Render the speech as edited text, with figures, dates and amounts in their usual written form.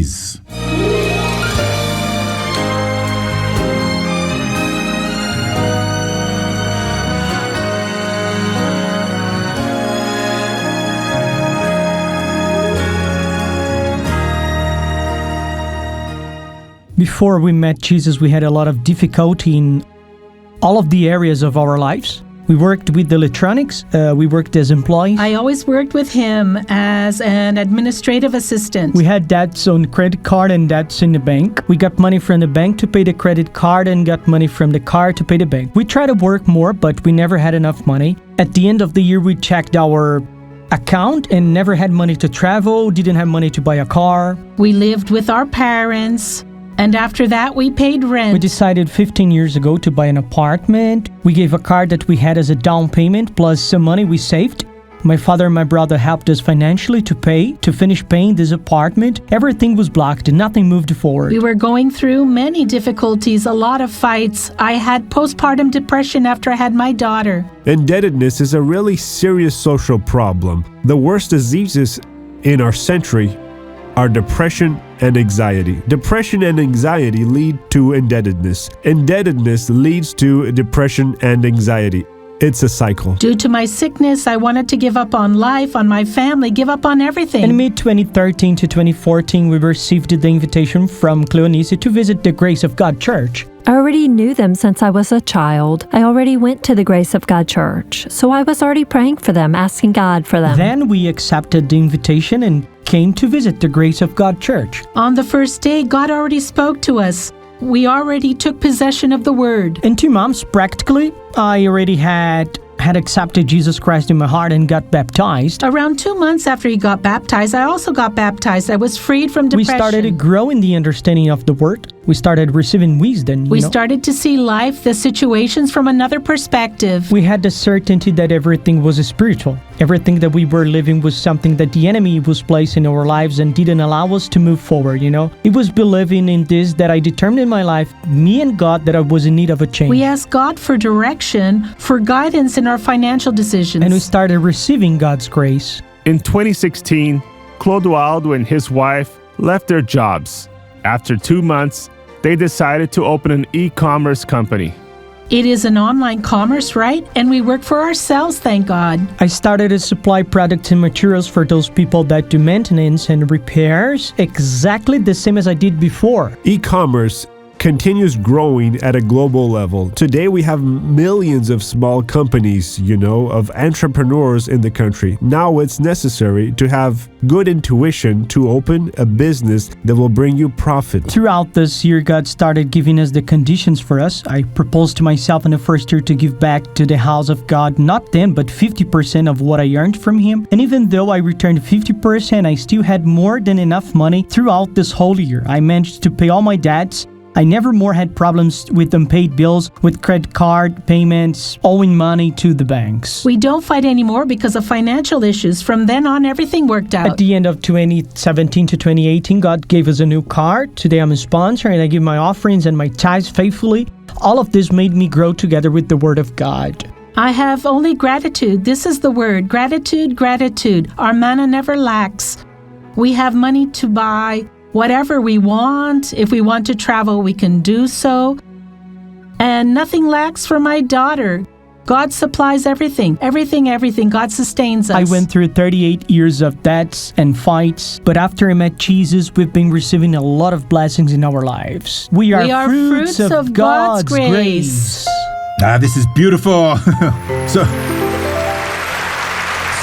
Stories. Before we met Jesus, we had a lot of difficulty in all of the areas of our lives. We worked with electronics, we worked as employees. I always worked with him as an administrative assistant. We had debts on credit card and debts in the bank. We got money from the bank to pay the credit card and got money from the card to pay the bank. We tried to work more, but we never had enough money. At the end of the year, we checked our account and never had money to travel, didn't have money to buy a car. We lived with our parents. And after that, we paid rent. We decided 15 years ago to buy an apartment. We gave a car that we had as a down payment plus some money we saved. My father and my brother helped us financially to finish paying this apartment. Everything was blocked and nothing moved forward. We were going through many difficulties, a lot of fights. I had postpartum depression after I had my daughter. Indebtedness is a really serious social problem. The worst diseases in our century are depression and anxiety. Depression and anxiety lead to indebtedness. Indebtedness leads to depression and anxiety. It's a cycle. Due to my sickness, I wanted to give up on life, on my family, give up on everything. In mid-2013 to 2014, we received the invitation from Cleonice to visit the Grace of God Church. I already knew them since I was a child. I already went to the Grace of God Church, so I was already praying for them, asking God for them. Then we accepted the invitation and came to visit the Grace of God Church. On the first day, God already spoke to us. We already took possession of the Word. In 2 months, practically, I already had accepted Jesus Christ in my heart and got baptized. Around 2 months after he got baptized, I also got baptized. I was freed from depression. We started to grow in the understanding of the Word. We started receiving wisdom. We started to see life, the situations from another perspective. We had the certainty that everything was spiritual. Everything that we were living was something that the enemy was placing in our lives and didn't allow us to move forward, It was believing in this that I determined in my life, me and God, that I was in need of a change. We asked God for direction, for guidance in our financial decisions. And we started receiving God's grace. In 2016, Clodoaldo and his wife left their jobs. After 2 months, they decided to open an e-commerce company. It is an online commerce, right? And we work for ourselves, thank God. I started to supply products and materials for those people that do maintenance and repairs exactly the same as I did before. E-commerce continues growing at a global level. Today we have millions of small companies, of entrepreneurs in the country. Now it's necessary to have good intuition to open a business that will bring you profit. Throughout this year, God started giving us the conditions for us. I proposed to myself in the first year to give back to the house of God, not 10, but 50% of what I earned from Him. And even though I returned 50%, I still had more than enough money throughout this whole year. I managed to pay all my debts. I never more had problems with unpaid bills, with credit card payments, owing money to the banks. We don't fight anymore because of financial issues. From then on, everything worked out. At the end of 2017 to 2018, God gave us a new car. Today I'm a sponsor and I give my offerings and my tithes faithfully. All of this made me grow together with the Word of God. I have only gratitude. This is the word. Gratitude, gratitude. Our manna never lacks. We have money to buy whatever we want. If we want to travel, we can do so. And nothing lacks for my daughter. God supplies everything. Everything. God sustains us. I went through 38 years of debts and fights, but after I met Jesus, we've been receiving a lot of blessings in our lives. We are fruits of God's grace. This is beautiful. So